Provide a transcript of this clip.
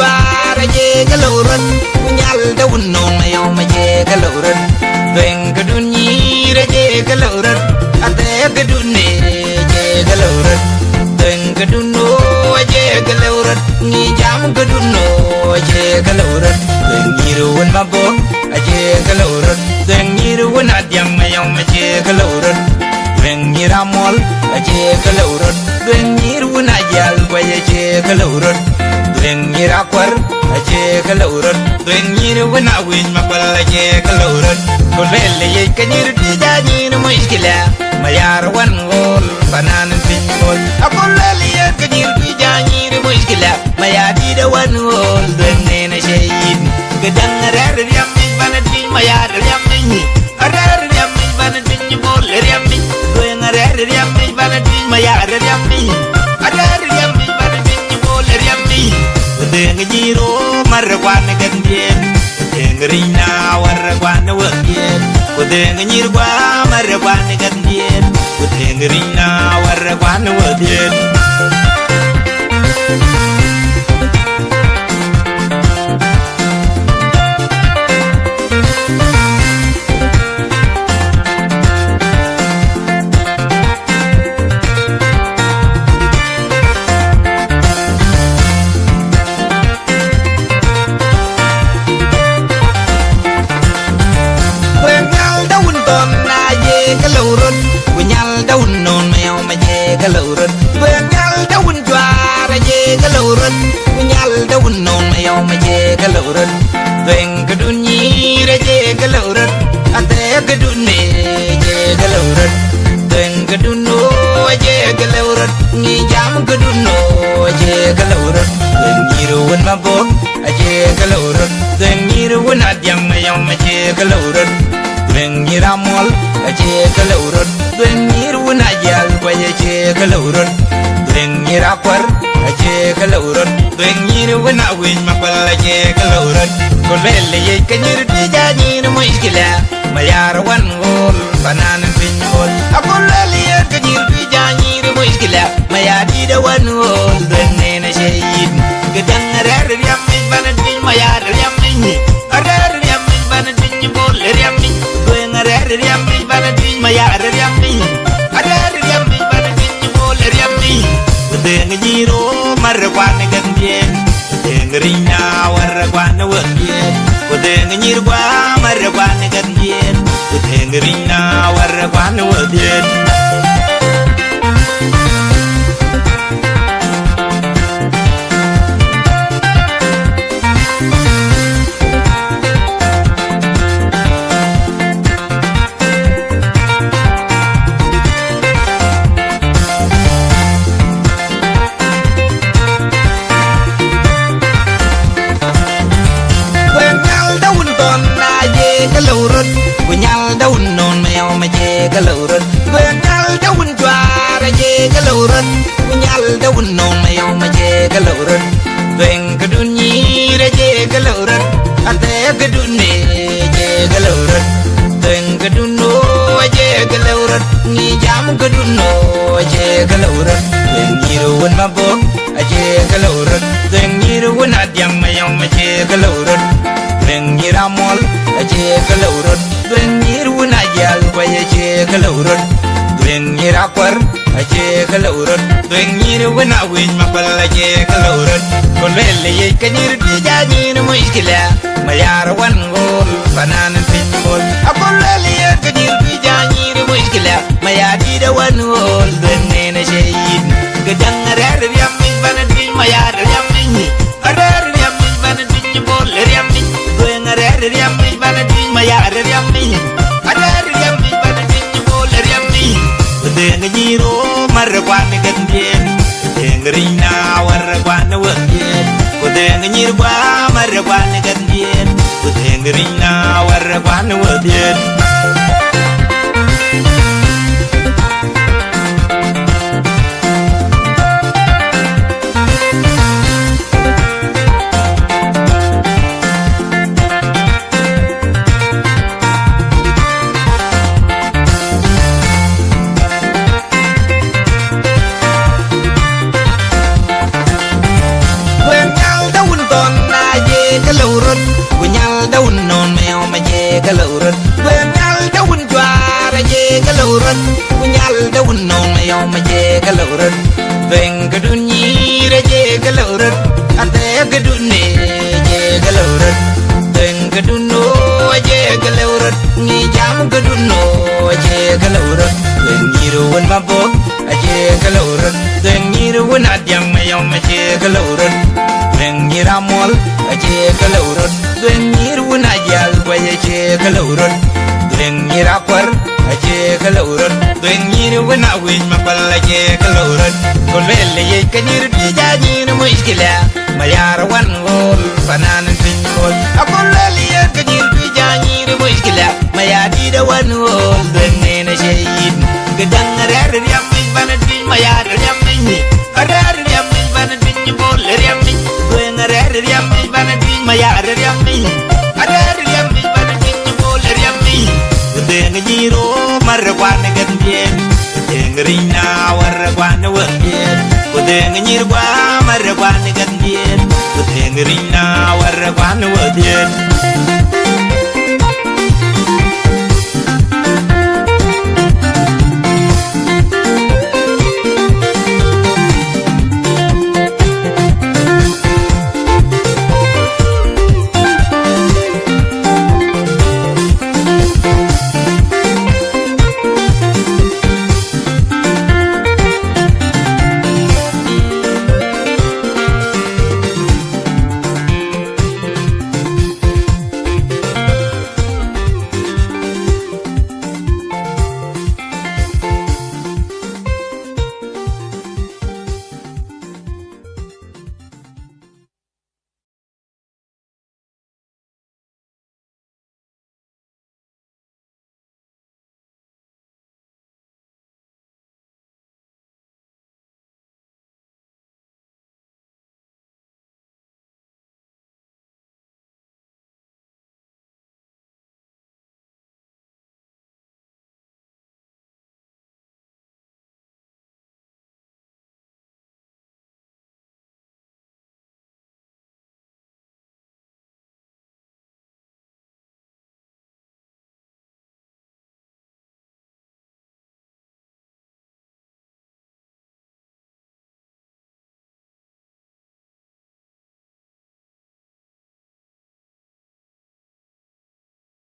chua ra je cái lầu rân nhal đâu non mày ông mà je cái lầu rân đừng cái đun nhí ra je cái lầu rân ate cái đun nè je cái lầu rân đừng cái đun nô je cái lầu rân ni jam cái đun nô je cái lầu rân đừng nhí ruan mà bốc je cái lầu rân đừng nhí ruan adiang mày ông mà je cái lầu rân đừng nhí ramol je cái lầu rân đừng nhí ruan ajal quay je cái lầu rân đừng nhí rakwar je cái lầu rân đừng nhí ruan awin mà qual je cái lầu rân con lele ye cái nhí ruti ja nhí no muskila mayar wan gol banan pin gol con lele ye cái nhí ruti ja nhí no muskila mayadi da wan gol đừng ne na shayin gedang rar riam min banan pin mayar riam min rar riam min banan pin gol riam min đừng rar riam min banan pin mayar riam min rar riam min banan pin gol riam min đừng giro mar quan gan bien đừng rina war quan wak bien đừng nyir qua mar quan gan bien đừng rina war quan wak bien cái lầu rân của nhau đâu nôn mèo mà về cái lầu rân với nhau đâu chua ra về cái lầu rân của nhau đâu nôn mèo mà về cái lầu rân đừng cái đun nhí ra về cái lầu rân ate cái đun nè về cái lầu rân đừng cái đun nô về cái lầu rân nghi dám cái đun nô về cái lầu rân đừng nhí ruan mà bốc về cái lầu rân đừng nhí ruan adiang mèo mà về cái lầu rân đừng nhí ramol je cái lầu rân đừng nhí ruan ajal quay je cái lầu rân đừng nhí rakwar je cái lầu rân đừng nhí ruan awin mà qual je cái lầu rân con lele ye cái nhí ruti ja nhí no muskila mayar wan gol banan pin gol con lele ye cái nhí ruti ja nhí no muskila mayadi da wan gol đừng ne na shayin gedang rar riam min banan pin mayar riam min rar riam min banan pin gol riam min riam mi banan pin mayar riam mi ada riam mi banan pin gol riam mi đừng giro mar quan gan bien đừng rina war quan wak bien đừng nyir qua mar quan gan bien đừng rina war quan wak bien cái lầu rân của nhau đâu nôn mèo mà về cái lầu rân với nhau đâu chua ra về cái lầu rân của nhau đâu nôn mèo mà về cái lầu rân đừng cái đun nhí ra về cái lầu rân ate cái đun nè về cái lầu rân đừng cái đun nô về cái lầu rân nghi dám cái đun nô về cái lầu rân đừng nhí ruan mà bốc về cái lầu rân đừng nhí ruan adiang mèo mà về cái lầu rân đừng nhí ramol je cái lầu rân đừng nhí ruan ajal quay je cái lầu rân đừng nhí rakwar je cái lầu rân đừng nhí ruan awin mà qual je cái lầu rân con lele ye cái nhí ruti ja nhí no muskila mayar wan gol banan pin gol con lele ye cái nhí ruti ja nhí no muskila mayadi da wan gol đừng ne na shayin gedang rar riam min banan pin mayar riam min rar riam min banan pin gol riam min đừng rar riam min banan pin mayar riam min rar riam min banan pin gol riam min đừng giro mar quan gan bien đừng rina war quan wak bien đừng nyir qua mar quan gan bien đừng rina war quan wak bien cái lầu rớt của nhau đâu nôn mèo mà chê cái lầu rớt bên nhau đâu choa ra chê cái lầu rớt của nhau đâu nôn mèo mà chê cái lầu rớt bên cái đun nhí ra chê cái lầu rớt anh thấy cái đun nè chê cái lầu rớt bên cái đun nô chê cái lầu rớt nghi dám cái đun nô chê cái lầu rớt bên nhí đồ quên mà bốc chê cái lầu rớt bên nhí đồ quên hạt yang mèo mà chê cái lầu rớt bên nhí ra mol chê cái lầu rớt bên nhí đồ quên hạt yang quay chê cái lầu rớt bên nhí ra quar chê cái lầu rớt bên nhí đồ quên hạt win mà pal chê cái lầu rớt con về lấy cái nhí đồ cha nhí nó mới kia mà yar one gol fanan pin gol con về lấy cái nhí đồ cha nhí nó mới kia mà yar đi đâu one gol bên nhí nó chê gedang rer riam min banat bin maya riam min rer riam min banat bin bol riam min wen rer riam min banat bin maya riam min rer riam min banat bin bol riam min gedang jiro marwan gadien gedang rina warwan wadien gedang nyirwa marwan gadien gedang rina warwan wadien